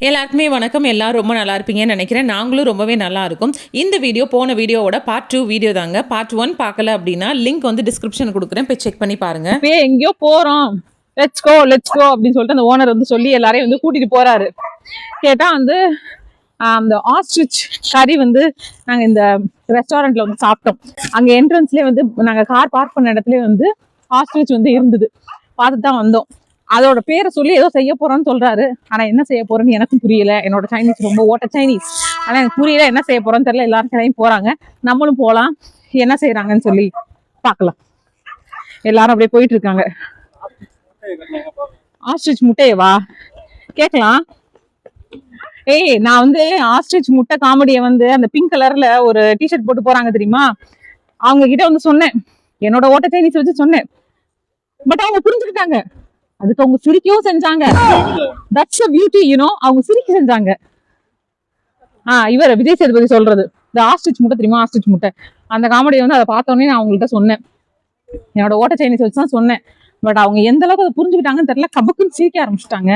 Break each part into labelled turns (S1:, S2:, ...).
S1: எல்லாருக்குமே வணக்கம். எல்லாரும் ரொம்ப நல்லா இருப்பீங்கன்னு நினைக்கிறேன். நாங்களும் ரொம்பவே நல்லா இருக்கும். இந்த வீடியோ போன வீடியோவோட பார்ட் 2 வீடியோ தாங்க. பார்ட் 1 பார்க்கல அப்படின்னா லிங்க் வந்து டிஸ்கிரிப்ஷன் கொடுக்குறேன், போய் செக் பண்ணி பாருங்க.
S2: எங்கேயோ போறோம், லெட்ஸ் கோ அப்படின்னு சொல்லிட்டு அந்த ஓனர் வந்து சொல்லி எல்லாரையும் வந்து கூட்டிட்டு போறாரு. கேட்டா வந்து அந்த ஆஸ்ட்ரிச் கறி வந்து நாங்க இந்த ரெஸ்டாரண்ட்ல வந்து சாப்பிட்டோம். அங்க என்ட்ரன்ஸ்லயே வந்து நாங்க கார் பார்க் பண்ண இடத்துலயே வந்து ஆஸ்ட்ரிச் வந்து இருந்தது, பார்த்துட்டு தான் வந்தோம். அதோட பேரை சொல்லி ஏதோ செய்ய போறோம்னு சொல்றாரு. ஆனா என்ன செய்ய போறேன்னு எனக்கும் புரியல. என்னோட சைனீஸ் ரொம்ப ஓட்ட சைனீஸ், ஆனா எனக்கு புரியல என்ன செய்ய போறோம்னு தெரியல. எல்லாரும் கடையும் போறாங்க, நம்மளும் போலாம், என்ன செய்யறாங்கன்னு சொல்லி பார்க்கலாம். எல்லாரும் அப்படியே போயிட்டு இருக்காங்க. ஆஸ்ட்ரிச் முட்டையவா கேட்கலாம். நான் வந்து ஆஸ்ட்ரிச் முட்டை காமெடியை வந்து அந்த பிங்க் கலர்ல ஒரு டிஷர்ட் போட்டு போறாங்க தெரியுமா, அவங்க கிட்ட வந்து சொன்னேன், என்னோட ஓட்ட சைனீஸ் வச்சு சொன்னேன். பட் அவங்க புரிஞ்சுக்கிட்டாங்க. அதுக்கு அவங்க சிரிக்கவும் செஞ்சாங்க. தட்ஸ் a beauty, அவங்க சிரிக்க செஞ்சாங்க. இவர் விஜய் சேதுபதி சொல்றது இந்த ஆஸ்ட்ரிச் முட்டை தெரியுமா, ஆஸ்ட்ரிச் முட்டை, அந்த காமெடி வந்து அதை பார்த்தோன்னே நான் அவங்கள்ட்ட சொன்னேன், என்னோட ஓட்ட சைனீஸ் வச்சு தான் சொன்னேன். பட் அவங்க எந்த அளவுக்கு அதை புரிஞ்சுக்கிட்டாங்கன்னு தெரியல, கபக்குன்னு சிரிக்க ஆரம்பிச்சிட்டாங்க.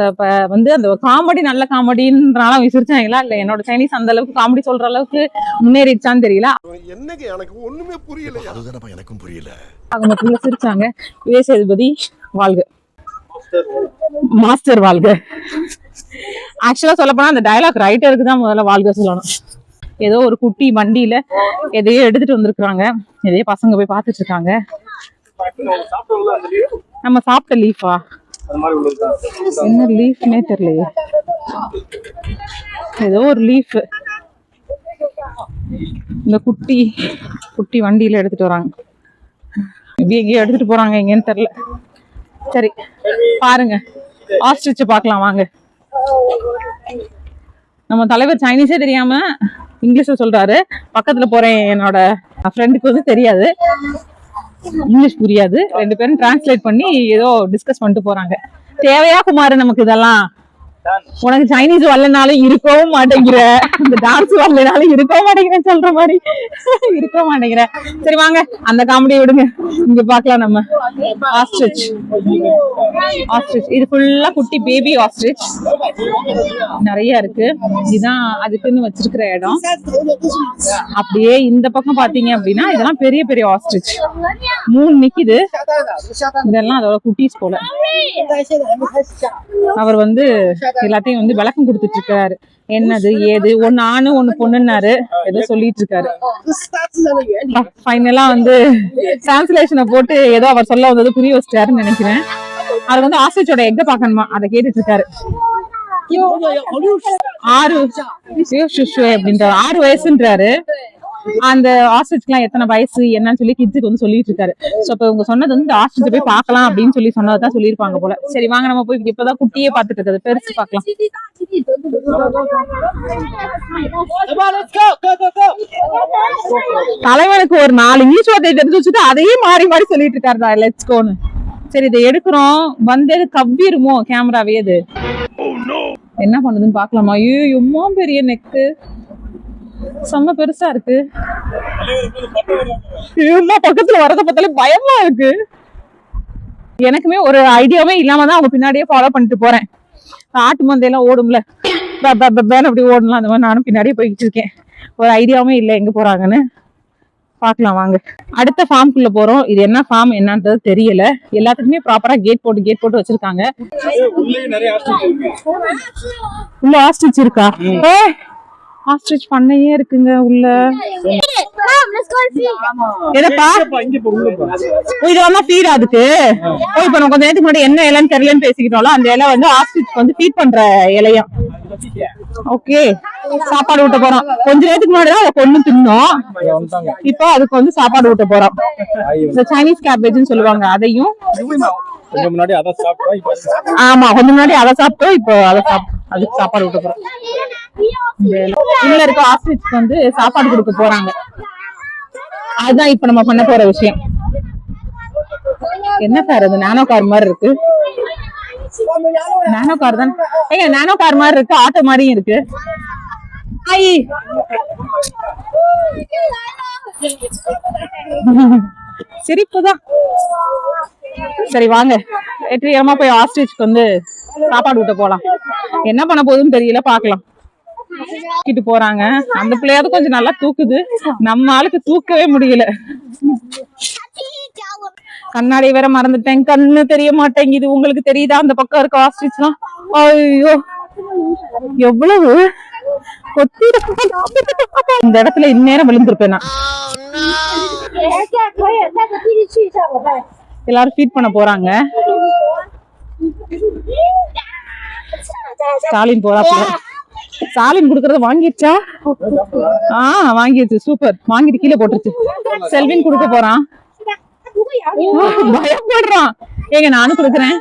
S2: இப்ப வந்து அந்த காமெடி நல்ல காமெடின்றனால அவங்க சிரிச்சாங்களா இல்ல என்னோட சைனீஸ் அந்த அளவுக்கு காமெடி சொல்ற அளவுக்கு முன்னேறிடுச்சான்னு தெரியல.
S3: என்னங்க எனக்கு ஒண்ணுமே புரியல. அதுதானப்பா எனக்கும் புரியல.
S2: அவங்க சிரிச்சாங்க. விஜய் சேதுபதி வாழ்க, மாஸ்டர் வாழ்க. ஆக்சுவலா சொல்ல போனா அந்த டயலாக் ரைட்டருக்கு தான் முதல்ல வாழ்க சொல்லணும். ஏதோ ஒரு குட்டி வண்டியில எதையோ எடுத்துட்டு வந்திருக்காங்க, எதையோ பசங்க போய் பாத்துட்டு இருக்காங்க. நம்ம சாப்பிட்ட லீஃபா, என்ன லீஃப்னே தெரியலையே, ஏதோ ஒரு லீஃப் இந்த குட்டி குட்டி வண்டியில எடுத்துட்டு வராங்க. எங்கேயோ எடுத்துட்டு போறாங்க, எங்கன்னு தெரியல. சரி பாருங்க, ஆஸ்ட்ரிச் பார்க்கலாம் வாங்க. நம்ம தலைவர் சைனீஸே தெரியாம இங்கிலீஷ்ல சொல்றாரு. பக்கத்துல போறேன் என்னோட ஃப்ரெண்டுக்கு வந்து தெரியாது, இங்கிலீஷ் புரியாது. ரெண்டு பேரும் டிரான்ஸ்லேட் பண்ணி ஏதோ டிஸ்கஸ் பண்ணிட்டு போறாங்க. தேவையா குமார் நமக்கு இதெல்லாம்? உனக்கு சைனீஸ் வரலனாலும் இருக்கவும் மாட்டேங்கிற, இந்த டான்ஸ் வரலனாலும் இருக்கவும் மாட்டேங்கிறேன் சொல்ற மாதிரி இருக்க மாட்டேங்கிற. சரி வாங்க அந்த காமெடியை விடுங்க, இங்க பாக்கலாம் நம்ம ஆஸ்ட்ரிச். ஆஸ்ட்ரிச் இது ஃபுல்லா குட்டி பேபி ஆஸ்ட்ரிச் நிறைய இருக்கு. இதுதான் அதுக்குன்னு வச்சிருக்கிற இடம். அப்படியே இந்த பக்கம் பாத்தீங்க அப்படின்னா இதெல்லாம் பெரிய பெரிய ஆஸ்ட்ரிச் 3 நிக்குது. இதெல்லாம் அதோட குட்டீஸ் போல. அவர் வந்து எல்லாத்தையும் வந்து விளக்கம் கொடுத்துட்டு இருக்காரு, என்னது ஏது, ஒன்னு ஆணு ஒண்ணு பொண்ணுன்னாரு, ஏதோ சொல்லிட்டு இருக்காரு. ஃபைனலா வந்து டிரான்ஸ்லேஷனை போட்டு ஏதோ அவர் சொல்ல வந்தது புரிய வச்சிட்டாருன்னு நினைக்கிறேன். அவர் வந்து ஆஸ்ட்ரிச்சோட எக்க பாக்கணுமா, அதை கேட்டுட்டு இருக்காரு. 6 வயசுன்றாரு. அந்த ஆஸ்ட்ரிச்க்குலாம் எத்தனை வயசு என்னன்னு சொல்லி கிட்ஸுக்கு வந்து சொல்லிட்டு இருக்காரு. சோ இப்ப இவங்க சொன்னது வந்து ஆஸ்ட்ரிச்சை போய் பார்க்கலாம் அப்படின்னு சொல்லி சொன்னதான் சொல்லியிருப்பாங்க போல. சரி வாங்க நம்ம போய் இப்பதான் குட்டியே பார்த்துட்டு இருக்குது, பெருசு பார்க்கலாம். தலைவனுக்கு ஒரு 4 இங்கிலீஷ் வார்த்தை தெரிஞ்சு வச்சுட்டு அதையே மாறி மாறி சொல்லிட்டு இருக்காருடா லெட்ஸ் கோன்னு. சரி இதை எடுக்கிறோம், வந்தது கவ்விருமோ கேமராவே, அது என்ன பண்ணுதுன்னு பாக்கலாமா? ஐயோ எம்மா பெரிய நெக்கு, செம்ம பெருசா இருக்கு. பக்கத்துல வரத பார்த்தாலே பயமா இருக்கு. எனக்குமே ஒரு ஐடியாவே இல்லாம தான் அவங்க பின்னாடியே ஃபாலோ பண்ணிட்டு போறேன். ஆட்டு மந்தையெல்லாம் ஓடும்ல, அப்படி ஓடலாம், அந்த மாதிரி நானும் பின்னாடியே போய்கிட்டு இருக்கேன். ஒரு ஐடியாவே இல்லை எங்க போறாங்கன்னு. பாக்கலாம் வாங்க. அடுத்த ஃபார்ம்குள்ள போறோம். இது என்ன ஃபார்ம் என்னன்றது தெரியல. எல்லாத்துக்குமே ப்ராப்பரா கேட் போட்டு வச்சிருக்காங்க. உள்ள ஆஸ்ட்ரிச் இருக்கா? ஆஸ்ட்ரிச் பண்ணையே இருக்குங்க உள்ள. இதெல்லாம் ஃபீட் அதுக்கு. இப்ப நம்ம கொஞ்ச நேரத்துக்கு முன்னாடி என்ன இலைன்னு தெரியலன்னு பேசிக்கிட்டோம்ல, அந்த இலை வந்து ஆஸ்ட்ரிச் வந்து ஃபீட் பண்ற இலையா. ஓகே சாப்பாடு ஊட்ட போறோம். கொஞ்ச நேரத்துக்கு முன்னாடிதான் அதை கொண்டு தின்னோம், இப்போ அதுக்கு வந்து சாப்பாடு ஊட்ட போறோம். இந்த சைனீஸ் கேபேஜ்னு சொல்லுவாங்க, அதையும் ஆமா கொஞ்சம் முன்னாடி அதை சாப்பிட்டோம், இப்போ அதுக்கு சாப்பாடு ஊட்ட போறோம். உள்ள இருக்க ஆஸ்ட்ரிச்க்கு வந்து சாப்பாடு கொடுக்க போறாங்க. அதுதான் இப்ப நம்ம பண்ண போற விஷயம். என்ன கார் அது? நானோ கார் மாதிரி இருக்கு. நானோ கார் தான். நானோ கார் மாதிரி இருக்கு, ஆட்டோ மாதிரியும் இருக்கு. சிரிப்புதான். சரி வாங்க வெற்றிகரமா போய் ஆஸ்ட்ரிச்சுக்கு வந்து சாப்பாடு ஊட்ட போலாம். என்ன பண்ண போகுதுன்னு தெரியல, பாக்கலாம். தூக்கிட்டு போறாங்க. அந்த பிள்ளையாவது கொஞ்சம் நல்லா தூக்குது, நம்ம ஆளுக்கு தூக்கவே முடியல. கண்ணாடி வேற மறந்துட்டேன், கண்ணு தெரிய மாட்டேங்குது. உங்களுக்கு தெரியுதா அந்த பக்கம் இருக்க ஆஸ்ட்ரிச்லாம்? ஐயோ எவ்வளவு கொத்தி இந்த இடத்துல இந்நேரம் விழுந்திருப்பேன் நான். எல்லாரும் ஃபீட் பண்ண போறாங்க. ஸ்டாலின் போறாப்புல. ஸ்டாலின் குடுக்கறத வாங்கிடுச்சா? வாங்கிடுச்சு. சூப்பர். வாங்கிட்டு கீழே போட்டுருச்சு. செல்வின் குடுக்க போறான். பயப்படுறான். ஏங்க நானும் குடுக்குறேன்.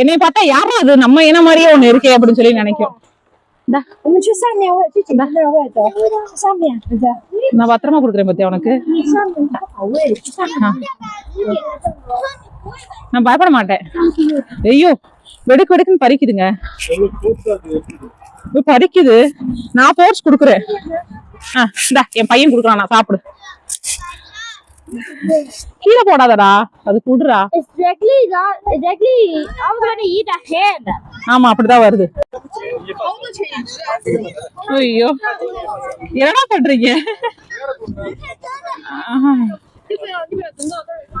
S2: என்னைய பார்த்தா யாரும் அது நம்ம என்ன மாதிரியே ஒண்ணு இருக்கே அப்படின்னு சொல்லி நினைக்கும். நான் பத்திரமா குடுக்குறேன் பத்தியா உனக்கு. நான் பயப்பட மாட்டேன். ஐயோ வெடுக்கு வெடுக்குன்னு பறிக்குதுங்க, பறிக்குது. நான் போர்ஸ் குடுக்குறேன். என் பையன் குடுக்குறான், நான் சாப்பிடு. கீழே போடாதடா, அது குடுறா. ஆமா அப்படிதான் வருது. ஐயோ என்னடா பண்றீங்க?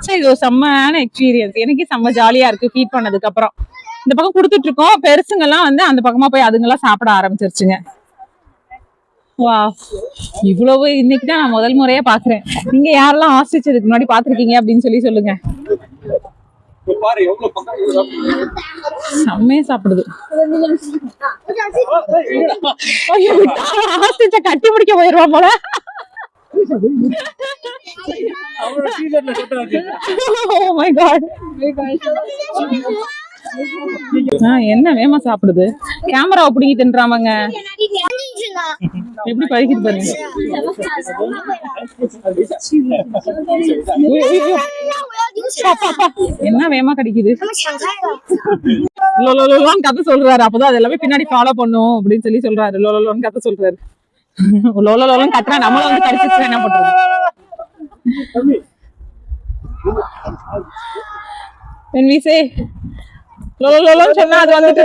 S2: சரி இது ஒரு செம்மையான எக்ஸ்பீரியன்ஸ். எனக்கு செம்ம ஜாலியா இருக்கு ஃபீட் பண்ணதுக்கு அப்புறம். இந்த பக்கம் குடுத்துட்டு இருக்கோம். பெருசுங்கெல்லாம் வந்து அந்த பக்கமா போய் அதுங்கெல்லாம் சாப்பிட ஆரம்பிச்சிருச்சுங்க. வா இவ்வளவு இன்னைக்குதான் நான் முதல் முறையா பாக்குறேன். நீங்க யாரெல்லாம் ஆஸ்ட்ரிச் இதுக்கு முன்னாடி பாத்திருக்கீங்க அப்படின்னு சொல்லி சொல்லுங்க. செம்மையா சாப்பிடுது. ஆஸ்ட்ரிச்ச கட்டி முடிக்க போயிருவான் போல. Oh my God. என்ன வேமா சாப்பிடுது. கேமரா பிடிங்கி தின்றாமங்க. எப்படி பறிக்குது பாருங்க. என்ன வேமா கடிக்குது. லோலோலோன்னு கதை சொல்றாரு. அப்பதான் அது எல்லாமே பின்னாடி ஃபாலோ பண்ணும் அப்படின்னு சொல்லி சொல்றாரு. லோலோலோன்னு கதை சொல்றாரு. லோலோலோன்னு கத்துறா. நம்மளும் வந்து கடிச்சிட்டு என்ன பண்றது. When we say லோலோலோன்னு சொன்னா அது வந்துட்டு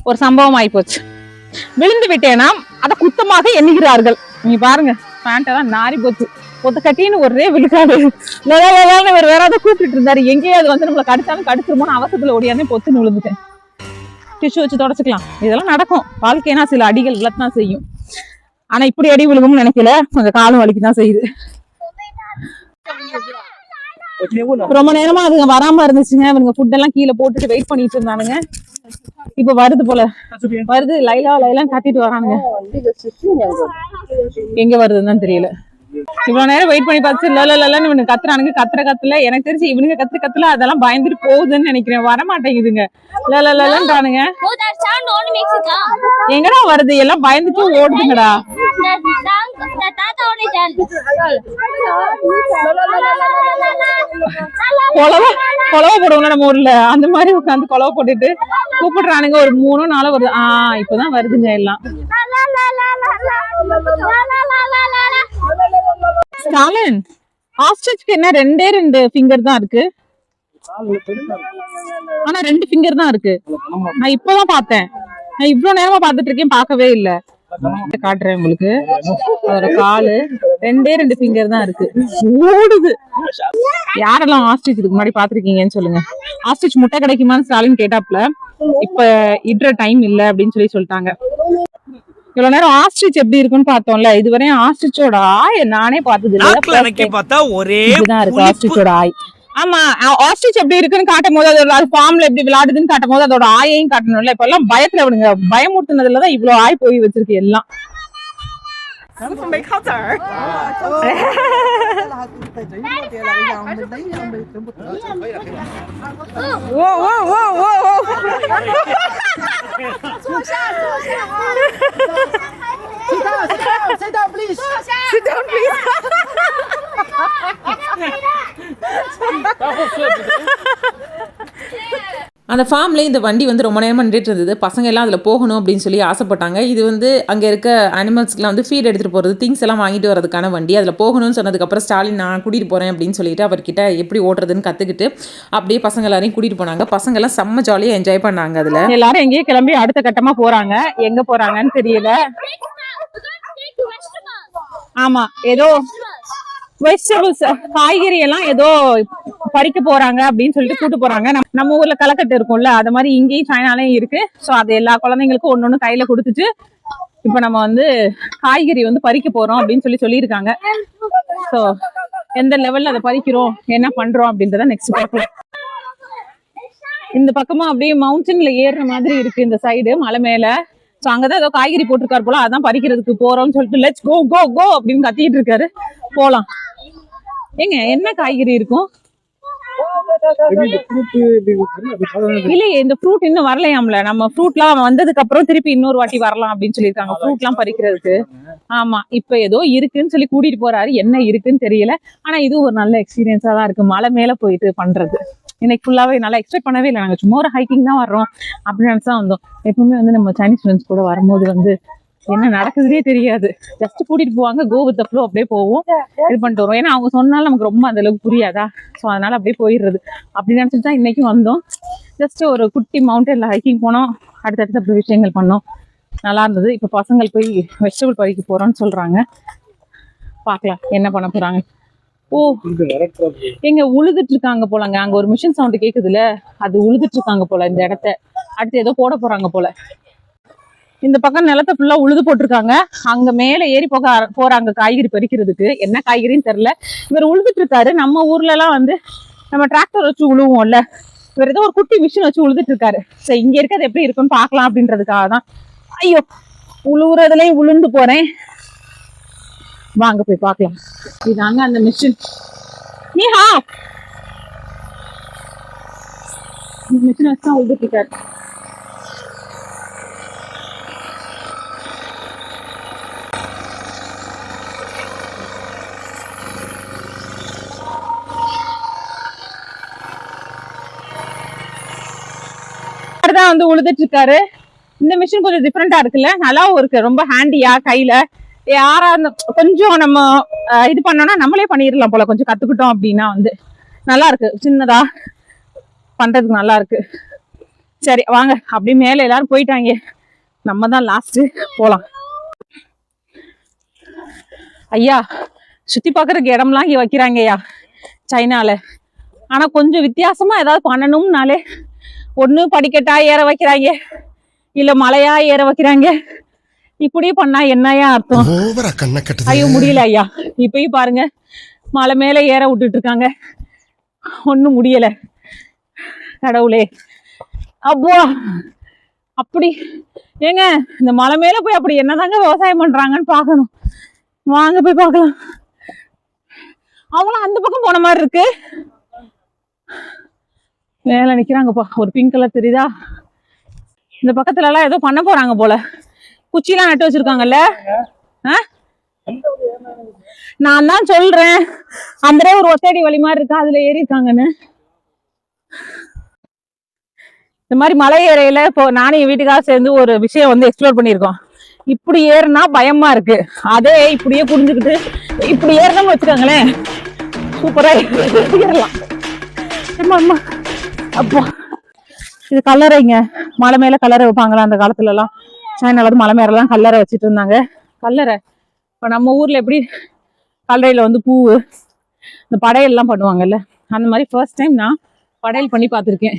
S2: ஒரு சம்பவம் ஆயிப்போச்சு. விழுந்து விட்டேனா அதை குத்தமாக எண்ணுகிறார்கள். நீ பாருங்க பேண்டெல்லாம் நாரி போச்சு. பொத்த கட்டின்னு ஒரே விழுக்காடு. இவர் வேற அதை கூப்பிட்டு இருந்தாரு. எங்கேயும் அது வந்து நம்மளை கடிச்சாலும் கடிச்சிருமோன்னு அவசரத்துல ஓடியானே பொத்துன்னு விழுந்துட்டேன். டிஷ்யூ வச்சு தொடச்சுக்கலாம். இதெல்லாம் நடக்கும். வாழ்க்கைனா சில அடிகள் விழத்தான் செய்யும். ஆனா இப்படி அடி விழுகும்னு நினைக்கல. கொஞ்சம் காலம் வலிக்குதான் செய்யுது. ரொம்ப நேரமா அதுங்க வராம இருந்துச்சுங்க. இவங்க ஃபுட் எல்லாம் கீழே போட்டுட்டு வெயிட் பண்ணிட்டு இருந்தானுங்க. இப்ப வருது போல. வருது. லைலா லைலான்னு கத்திட்டு வரானுங்க. எங்க வருதுன்னு தெரியல. இவ்வளவு நேரம் வெயிட் பண்ணி பார்த்து லல்லன்னு இவனுக்கு கத்துறானுங்க. கத்துல எனக்கு தெரிஞ்சு இவனுங்க கத்துல அதெல்லாம் பயந்துட்டு போகுதுன்னு நினைக்கிறேன். வரமாட்டேங்குதுங்க. லல்லன்றானுங்க. எங்கடா வருது? எல்லாம் பயந்துட்டு ஓடுதுங்கடா. கொலவை போடுவோம்ல நம்ம ஊர்ல, அந்த மாதிரி உட்காந்து கொலவை போட்டுட்டு கூப்பிடுறானுங்க. ஒரு 3-4 வருது. இப்பதான் வருதுங்க எல்லாம். ஸ்டாலின் ஆஸ்ட்ரிச்க்கு என்ன 2 ஃபிங்கர் தான் இருக்கு. ஆனா 2 ஃபிங்கர் தான் இருக்கு. நான் இப்பதான் பார்த்தேன். நான் இவ்வளவு நேரமா பாத்துட்டு இருக்கேன், பார்க்கவே இல்ல. காட்டுறேன் உங்களுக்கு. அதோட காலு 2 ஃபிங்கர் தான் இருக்கு. ஓடுது. யாரெல்லாம் ஆஸ்ட்ரிச் இதுக்கு முன்னாடி பாத்திருக்கீங்கன்னு சொல்லுங்க. ஆஸ்ட்ரிச் முட்டை கிடைக்குமான்னு ஸ்டாலின் கேட்டாப்ல. இப்ப இடுற டைம் இல்ல அப்படின்னு சொல்லிட்டாங்க. இவ்வளவு நேரம் ஆஸ்ட்ரிச் எப்படி இருக்குன்னு பார்த்தோம்ல. இதுவரையும் ஆஸ்ட்ரிச்சோட ஆய் நானே பார்த்தது இல்ல. இதுதான் இருக்கு ஆஸ்ட்ரிச்சோட ஆய். ஆமா ஆஸ்ட்ரிச் எப்படி இருக்குன்னு காட்டும் போது அதோட ஃபார்ம்ல எப்படி விளையாடுதுன்னு காட்டும் போது அதோட ஆயையும் காட்டணும்ல. இப்ப எல்லாம் பயத்துல விடுங்க. பயமுறுத்துனதுலதான் இவ்வளவு ஆய் போய் வச்சிருக்கு எல்லாம்.
S1: அந்த ஃபார்ம்லேயே இந்த வண்டி வந்து ரொம்ப நேரம் நின்றுட்டு இருந்தது. பசங்க எல்லாம் அதில் போகணும் அப்படின்னு சொல்லி ஆசைப்பட்டாங்க. இது வந்து அங்கே இருக்க அனிமல்ஸ்க்குலாம் வந்து ஃபீட் எடுத்துகிட்டு போகிறது, திங்ஸ் எல்லாம் வாங்கிட்டு வரதுக்கான வண்டி. அதில் போகணும்னு சொன்னதுக்கப்புறம் ஸ்டாலின் நான் கூட்டிகிட்டு போகிறேன் அப்படின்னு சொல்லிட்டு அவர்கிட்ட எப்படி ஓட்டுறதுன்னு கற்றுக்கிட்டு அப்படியே பசங்க எல்லாரையும் கூட்டிகிட்டு போனாங்க. பசங்க எல்லாம் செம்ம ஜாலியாக என்ஜாய் பண்ணாங்க. அதில்
S2: எல்லாரும் எங்கேயும் கிளம்பி அடுத்த கட்டமா போறாங்க. எங்க போறாங்கன்னு தெரியல. ஆமா, ஏதோ வெஜிடபிள்ஸ் காய்கறி எல்லாம் ஏதோ பறிக்க போறாங்க அப்படின்னு சொல்லிட்டு கூட்டு போறாங்க. நம்ம ஊர்ல களைக்கட்டு இருக்கும்ல, அது மாதிரி இங்கேயும் சைனாலையும் இருக்கு. ஸோ அது எல்லா குழந்தைங்களுக்கும் ஒன்னொன்னு கையில கொடுத்துட்டு இப்ப நம்ம வந்து காய்கறி வந்து பறிக்க போறோம் அப்படின்னு சொல்லியிருக்காங்க. ஸோ எந்த லெவல்ல அதை பறிக்கிறோம், என்ன பண்றோம் அப்படின்றத நெக்ஸ்ட் பார்க்கலாம். இந்த பக்கமா அப்படியே மவுண்டன்ல ஏறுற மாதிரி இருக்கு இந்த சைடு, மலை மேல. ஸோ அங்கதான் ஏதோ காய்கறி போட்டிருக்காரு போல, அதான் பறிக்கிறதுக்கு போறோம்னு சொல்லிட்டு லெட்ஸ் கோ கோ கோ அப்படின்னு கத்திட்டு இருக்காரு. போலாம். ஏங்க என்ன காய்கறி இருக்கும்? இல்லையே, இந்த ஃப்ரூட் இன்னும் வரலையாம்ல. நம்ம ஃப்ரூட்லாம் வந்ததுக்கு அப்புறம் திருப்பி இன்னொரு வாட்டி வரலாம் அப்படின்னு சொல்லியிருக்காங்க ஃப்ரூட்லாம் பறிக்கிறதுக்கு. ஆமா, இப்ப ஏதோ இருக்குன்னு சொல்லி கூட்டிட்டு போறாரு. என்ன இருக்குன்னு தெரியல. ஆனா இது ஒரு நல்ல எக்ஸ்பீரியன்ஸா தான் இருக்கு, மலை மேல போயிட்டு பண்றது. இன்னைக்கு ஃபுல்லாவே நல்லா எக்ஸ்பெக்ட் பண்ணவே இல்லை. நாங்க சும்மா ஒரு ஹைக்கிங் தான் வர்றோம் அப்படின்னு நினைச்சா வந்தோம். எப்பவுமே வந்து நம்ம சைனீஸ் ஃப்ரெண்ட்ஸ் கூட வரும்போது வந்து என்ன நடக்குதுன்னே தெரியாது. ஜஸ்ட் கூட்டிட்டு போவாங்க, கோ வித் த ஃப்ளோ, அப்படியே போவோம், இது பண்ணிட்டு வருவோம். ஏன்னா அவங்க சொன்னாலும் நமக்கு ரொம்ப அந்த அளவுக்கு புரியாதா, ஸோ அதனால அப்படியே போயிடுறது. அப்படி நினைச்சிட்டு தான் இன்னைக்கும் வந்தோம். ஜஸ்ட் ஒரு குட்டி மவுண்டன்ல ஹைக்கிங் போனோம், அடுத்தடுத்து அப்படி விஷயங்கள் பண்ணோம், நல்லா இருந்தது. இப்போ பசங்கள் போய் வெஜிடபிள் பறிக்க போறோம்னு சொல்றாங்க. பார்க்கலாம் என்ன பண்ண போறாங்க. ஓ, எங்க உழுதுட்டு இருக்காங்க போலங்க. அங்க ஒரு மிஷின் சவுண்ட் கேக்குதுல, அது உழுதுட்டு இருக்காங்க போல இந்த இடத்த. அடுத்து ஏதோ போட போறாங்க போல. இந்த பக்கம் நிலத்தை ஃபுல்லா உழுது போட்டிருக்காங்க. அங்க மேல ஏறி போறாங்க காய்கறி பறிக்கிறதுக்கு. என்ன காய்கறின்னு தெரியல. இவர் உழுதுட்டு இருக்காரு. நம்ம ஊர்ல எல்லாம் வந்து நம்ம டிராக்டர் வச்சு உழுவோம்ல, இவர் ஏதோ ஒரு குட்டி மிஷின் வச்சு உழுதுட்டு இருக்காரு. சரி, இங்க இருக்கிறது எப்படி இருக்குன்னு பாக்கலாம் அப்படின்றதுக்காக தான். ஐயோ, உழுவுறதுலயும் உளுந்து போறேன். வாங்க போய் பார்க்கலாம். இதாங்க அந்த மிஷின். நீஹா, மிஷின் வச்சு தான் உழுதுட்டு இருக்காரு. தான் வந்து உழுதுட்டு இருக்காரு. இந்த மிஷின் கொஞ்சம் டிஃப்ரெண்டா இருக்குல்ல, நல்லாவும் இருக்கு, ரொம்ப ஹேண்டியா. கையில யாரா கொஞ்சம் நம்ம இது பண்ணோம்னா நம்மளே பண்ணிடலாம் போல, கொஞ்சம் கத்துக்கிட்டோம் அப்படின்னா வந்து நல்லா இருக்கு. சின்னதா பண்றதுக்கு நல்லா இருக்கு. சரி வாங்க, அப்படியே மேல எல்லாரும் போயிட்டாங்க, நம்ம தான் லாஸ்ட், போலாம். ஐயா, சுத்தி பாக்குறதுக்கு இடம்லாம் இங்க வைக்கிறாங்க ஐயா சைனால. ஆனா கொஞ்சம் வித்தியாசமா ஏதாவது பண்ணணும்னாலே ஒண்ணு படிக்கட்டா ஏற வைக்கிறாங்க, இல்ல மலையா ஏற வைக்கிறாங்க. இப்படி பண்ணா என்னையா அர்த்தம்? ஐயோ முடியல ஐயா. இப்பயும் பாருங்க, மலை மேல ஏற விட்டுட்டு இருக்காங்க, ஒண்ணும் முடியல. கடவுளே, அப்போ அப்படி ஏங்க இந்த மலை மேல போய் அப்படி என்னதாங்க விவசாயம் பண்றாங்கன்னு பாக்கணும். வாங்க போய் பார்க்கலாம். அவங்களும் அந்த பக்கம் போன மாதிரி இருக்கு. மேல நிக்கிறாங்கப்பா, ஒரு பிங்க் கலர் தெரியுதா? இந்த பக்கத்துல எல்லாம் ஏதோ பண்ண போறாங்க போல. குச்சிலாம் நட்டு வச்சிருக்காங்கல்ல. நான் தான் சொல்றேன், அந்த ஒரு ஒத்தடி வழி மாதிரி இருக்கா, அதுல ஏறி இருக்காங்கன்னு. இந்த மாதிரி மலை ஏறையில இப்போ நானும் என் வீட்டுக்காக சேர்ந்து ஒரு விஷயம் வந்து எக்ஸ்ப்ளோர் பண்ணியிருக்கோம். இப்படி ஏறுனா பயமா இருக்கு, அதே இப்படியே புரிஞ்சுக்கிட்டு இப்படி ஏறணும்னு வச்சுக்காங்களேன், சூப்பரா ஏறலாம். அம்மா அப்போ இது கல்லறைங்க. மலை மேல கல்லறை வைப்பாங்களா அந்த காலத்துல எல்லாம். சைனால வந்து மலை மேல எல்லாம் கல்லறை வச்சுட்டு இருந்தாங்க. கல்லறை இப்ப நம்ம ஊர்ல எப்படி கல்லறையில வந்து பூவு இந்த படையல் எல்லாம் பண்ணுவாங்கல்ல, அந்த மாதிரி ஃபர்ஸ்ட் டைம் நான் படையல் பண்ணி பார்த்துருக்கேன்.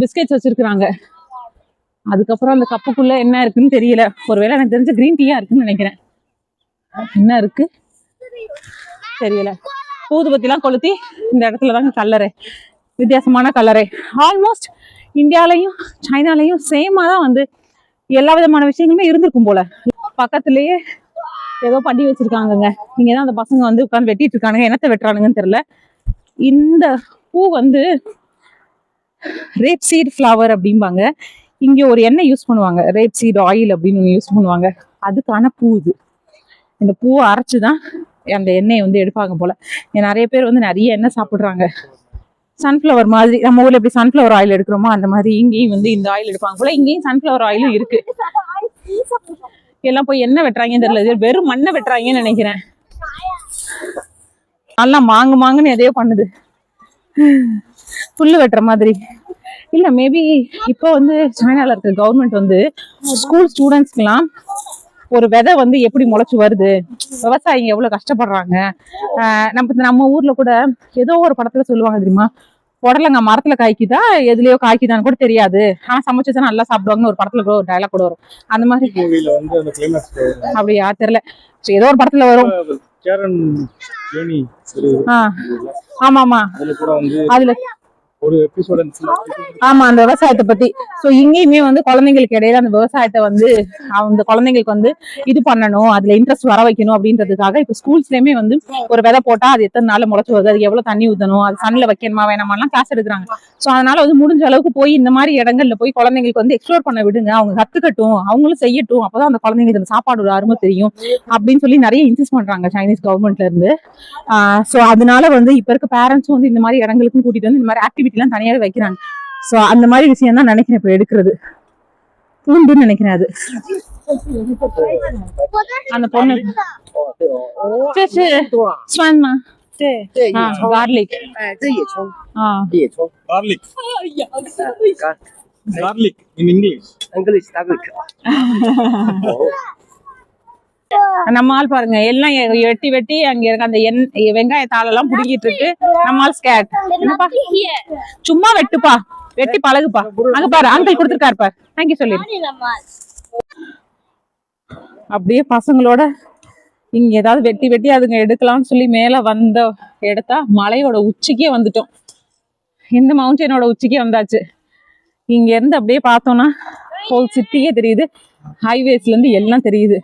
S2: பிஸ்கெட்ஸ் வச்சிருக்கிறாங்க. அதுக்கப்புறம் அந்த கப்புக்குள்ள என்ன இருக்குன்னு தெரியல. ஒருவேளை எனக்கு தெரிஞ்ச கிரீன் டீயா இருக்குன்னு நினைக்கிறேன். என்ன இருக்கு தெரியல. ஊதுபத்தி எல்லாம் கொளுத்தி இந்த இடத்துல தாங்க கல்லறை, வித்தியாசமான கல்லறை. ஆல்மோஸ்ட் இந்தியாலையும் சைனாலையும் சேமா தான் வந்து எல்லா விதமான விஷயங்களுமே இருந்திருக்கும் போல. பக்கத்துலயே ஏதோ பண்ணி வச்சிருக்காங்கங்க. இங்கதான் அந்த பசங்க வந்து உட்காந்து வெட்டிட்டு இருக்கானுங்க. என்னத்தை வெட்டுறானுங்கன்னு தெரியல. இந்த பூ வந்து ரேப் சீட் ஃப்ளவர் அப்படிம்பாங்க. இங்க ஒரு எண்ணெய் யூஸ் பண்ணுவாங்க, ரேப் சீட் ஆயில் அப்படின்னு யூஸ் பண்ணுவாங்க. அதுக்கான பூ இது. இந்த பூவை அரைச்சுதான் அந்த எண்ணெயை வந்து எடுப்பாங்க போல. நிறைய பேர் வந்து நிறைய எண்ணெய் சாப்பிடுறாங்க சன்ஃப்ளவர் மாதிரி நம்ம ஊர்ல எப்படி சன்ஃப்ளவர் ஆயில் எடுக்கிறோமோ அந்த மாதிரி இங்கேயும் வந்து இந்த ஆயில் எடுப்பாங்க போல. இங்கேயும் சன்ஃப்ளவர் ஆயிலும் இருக்கு. எல்லாம் போய் என்ன வெட்டுறாங்கன்னு தெரியல, இது வெறும் மண்ணை வெட்டுறாங்கன்னு நினைக்கிறேன். நல்லா மாங்குன்னு எதையோ பண்ணுது, புல்லு வெட்டுற மாதிரி. இல்ல மேபி இப்போ வந்து சைனால இருக்க கவர்மெண்ட் வந்து ஸ்கூல் ஸ்டூடெண்ட்ஸ்க்குலாம் ஒரு விதை வந்து எப்படி முளைச்சு வருது, விவசாயிங்க எவ்வளவு கஷ்டப்படுறாங்க. நம்ம ஊர்ல கூட ஏதோ ஒரு படத்துல சொல்லுவாங்க தெரியுமா, புடலங்க மரத்துல காய்க்குதா எதுலயோ காய்க்குதான்னு கூட தெரியாது, ஆனா சமைச்சுதான் நல்லா சாப்பிடுவாங்கன்னு ஒரு படத்துல கூட ஒரு டயலாக் கூட வரும். அந்த மாதிரி அப்படியா தெரியல, ஏதோ ஒரு படத்துல வரும். ஆமா ஆமா, அதுல ஒரு எபிசோட் ஆமா அந்த விவசாயத்தை பத்தி. சோ இங்கேயுமே வந்து குழந்தைங்களுக்கு இடையில அந்த விவசாயத்தை வந்து அந்த குழந்தைங்களுக்கு வந்து இது பண்ணணும், அதுல இன்ட்ரெஸ்ட் வர வைக்கணும் அப்படின்றதுக்காக இப்ப ஸ்கூல்ஸ்லயுமே வந்து ஒரு விதை போட்டா அது எத்தனை நாள்ல முளைச்சு வருது, அது எவ்வளவு தண்ணி ஊத்தணும், அது சன்ல வைக்கணுமா வேணாமெல்லாம் கிளாஸ் எடுக்கிறாங்க. சோ அதனால வந்து முடிஞ்ச அளவுக்கு போய் இந்த மாதிரி இடங்கள்ல போய் குழந்தைங்களுக்கு வந்து எக்ஸ்ப்ளோர் பண்ண விடுங்க, அவங்க கத்துக்கட்டும், அவங்களும் செய்யட்டும், அப்பதான் அந்த குழந்தைங்களுக்கு அந்த சாப்பாடோட அருமை தெரியும் அப்படின்னு சொல்லி நிறைய இன்சிஸ்ட் பண்றாங்க சைனீஸ் கவர்மெண்ட்ல இருந்து. சோ அதனால வந்து இப்ப இருக்க பேரண்ட்ஸும் வந்து இந்த மாதிரி இடங்களுக்கும் கூட்டிட்டு வந்து இந்த மாதிரி ஆக்டிவிட்டி எல்லாம் தனியாவே வைக்கிறாங்க. சோ அந்த மாதிரி விஷயம் தான் நினைக்கிறேன் இப்ப எடுக்கிறது, பூண்டுன்னு நினைக்கிறேன் அது. அந்த பொண்ணு garlic
S4: 这野葱，
S2: garlic
S5: garlic garlic in English
S4: English garlic。
S2: நம்ம ஆள் பாருங்க எல்லாம் வெட்டி வெட்டி அங்க இருக்க அந்த வெங்காயத்தாள் எல்லாம் புடுங்கிட்டு இருக்கு. நம்ம ஆள் ஸ்கேட், என்னப்பா சும்மா வெட்டுப்பா, வெட்டி பழகுப்பா. அங்க பாரு அங்கிள் கொடுத்துருக்காரு பாரு, தேங்க்யூ சொல்லி. அப்படியே பசங்களோட இங்க ஏதாவது வெட்டி வெட்டி அதுங்க எடுக்கலாம்னு சொல்லி மேல வந்த எடுத்தா மலையோட உச்சிக்கே வந்துட்டோம். இந்த மவுண்டனோட உச்சிக்கே வந்தாச்சு. இங்க இருந்து அப்படியே பார்த்தோம்னா ஹோல் சிட்டியே தெரியுது, ஹைவேஸ்ல இருந்து எல்லாம் தெரியுது.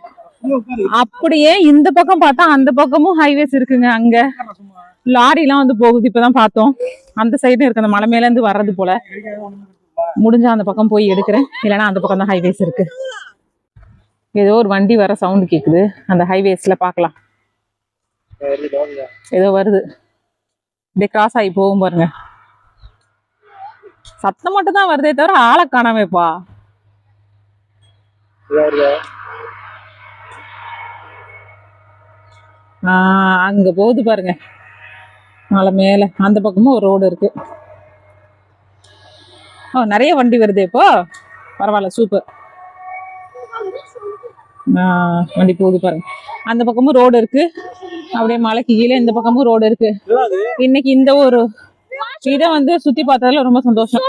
S2: அப்படியே இந்த பக்கம் பார்த்தா அந்த பக்கமும் ஹைவேஸ் இருக்குங்க. அங்க லாரி எல்லாம் வந்து போகுது, இப்பதான் பார்த்தோம். அந்த சைடும் இருக்கு, அந்த மலை மேல இருந்து வர்றது போல. முடிஞ்சா அந்த பக்கம் போய் எடுக்கிறேன், இல்லைன்னா அந்த பக்கம் தான் ஹைவேஸ் இருக்கு. ஏதோ ஒரு வண்டி வர சவுண்ட் கேக்குது அந்த ஹைவேஸ்ல, பாக்கலாம் ஏதோ வருது, இப்படியே கிராஸ் ஆகி போகும் பாருங்க. சத்தம் மட்டும் தான் வருதே தவிர ஆளை காணாமேப்பா. அங்க போகுது பாருங்க மலை மேல, அந்த பக்கமும் ஒரு ரோடு இருக்கு. நிறைய வண்டி வருது இப்போ, பரவாயில்ல சூப்பர். வண்டி போகுது பாருங்க, அந்த பக்கமும் ரோடு இருக்கு, அப்படியே மலைக்கு கீழே இந்த பக்கமும் ரோடு இருக்கு. இன்னைக்கு இந்த ஒரு இதை வந்து சுத்தி பார்த்ததுல ரொம்ப சந்தோஷம்.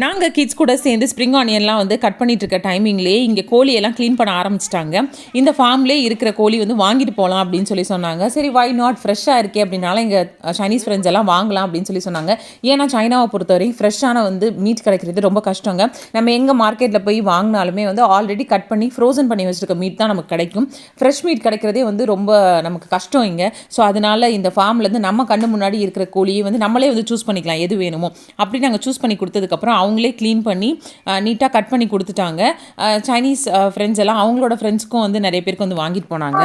S1: நாங்க கிட்ஸ் கூட சேர்ந்து ஸ்ப்ரிங் ஆனியன்லாம் வந்து கட் பண்ணிட்டு இருக்க டைமிங்லேயே இங்கே கோழியெல்லாம் க்ளீன் பண்ண ஆரம்பிச்சிட்டாங்க. இந்த ஃபார்ம்லேயே இருக்கிற கோழி வந்து வாங்கிட்டு போகலாம் அப்படின்னு சொல்லி சொன்னாங்க. சரி வை நாட், ஃப்ரெஷ்ஷாக இருக்கே அப்படின்னால எங்கள் சைனீஸ் ஃப்ரெண்ட்ஸ் எல்லாம் வாங்கலாம் அப்படின்னு சொல்லி சொன்னாங்க. ஏன்னா சைனாவை பொறுத்தவரை ஃப்ரெஷ்ஷான வந்து மீட் கிடைக்கிறது ரொம்ப கஷ்டங்க. நம்ம எங்கள் மார்க்கெட்டில் போய் வாங்கினாலுமே வந்து ஆல்ரெடி கட் பண்ணி ஃப்ரோசன் பண்ணி வச்சுருக்க மீட் தான் நமக்கு கிடைக்கும். ஃப்ரெஷ் மீட் கிடைக்கிறதே வந்து ரொம்ப நமக்கு கஷ்டம் இங்கே. ஸோ அதனால இந்த ஃபார்ம்லேருந்து நம்ம கண்ணு முன்னாடி இருக்கிற கோழியை வந்து நம்மளே வந்து சூஸ் பண்ணிக்கலாம் எது வேணுமோ. அப்படி நாங்கள் சூஸ் பண்ணி கொடுத்ததுக்கப்புறம் அவங்களே க்ளீன் பண்ணி நீட்டாக கட் பண்ணி கொடுத்துட்டாங்க. சைனீஸ் ஃப்ரெண்ட்ஸ் எல்லாம் அவங்களோட ஃப்ரெண்ட்ஸ்க்கும் வந்து நிறைய பேருக்கு வந்து வாங்கிட்டு போனாங்க.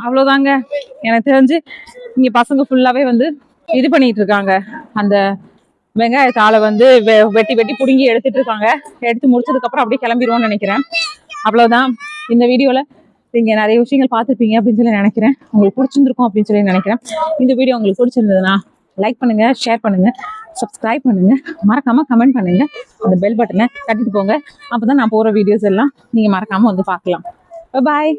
S2: அவ்வளோதாங்க. எனக்கு தெரிஞ்சு இங்கே பசங்க ஃபுல்லாகவே வந்து இது பண்ணிட்டு இருக்காங்க, அந்த வெங்காயத்தாளை வந்து வெட்டி வெட்டி பிடுங்கி எடுத்துட்டு இருக்காங்க. எடுத்து முடிச்சதுக்கப்புறம் அப்படியே கிளம்பிடுவோம்னு நினைக்கிறேன். அவ்வளோதான் இந்த வீடியோவில். நீங்கள் நிறைய விஷயங்கள் பார்த்துருப்பீங்க அப்படின்னு சொல்லி நினைக்கிறேன். உங்களுக்கு பிடிச்சிருந்துருக்கும் அப்படின்னு சொல்லி நினைக்கிறேன். இந்த வீடியோ உங்களுக்கு பிடிச்சிருந்ததுன்னா லைக் பண்ணுங்க, ஷேர் பண்ணுங்க, சப்ஸ்கிரைப் பண்ணுங்க, மறக்காம கமெண்ட் பண்ணுங்க, அந்த பெல் பட்டனை தட்டிட்டு போங்க. அப்பதான் நான் போற வீடியோஸ் எல்லாம் நீங்க மறக்காம வந்து பார்க்கலாம். பாய்.